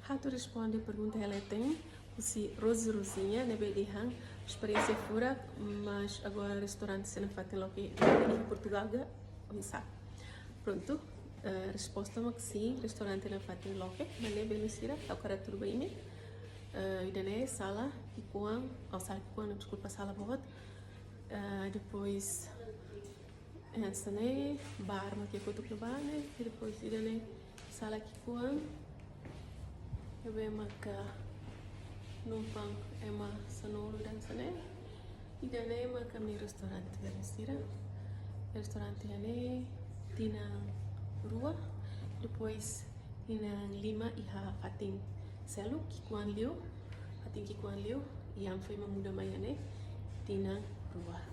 Rato responde a pergunta ela tem se Rosinha né bem experiência fora mas agora restaurante se não faz lá que em Portugal ga sabe pronto resposta é que sim restaurante não faz lá que mas é bem mistura tá cara tudo bem e daí sala e quando ou sala que quando desculpa sala bot depois essa né bar mas que eu tô que bar né e depois e daí sala que quando eu venho marcar numpang ema sanolo dan sana ida ne ma kami restaurante beresira restaurante ane tinang rua depois tinang lima iha fating selu kikuan liu fating kikuan liu yang foi mamuda mayane tinang rua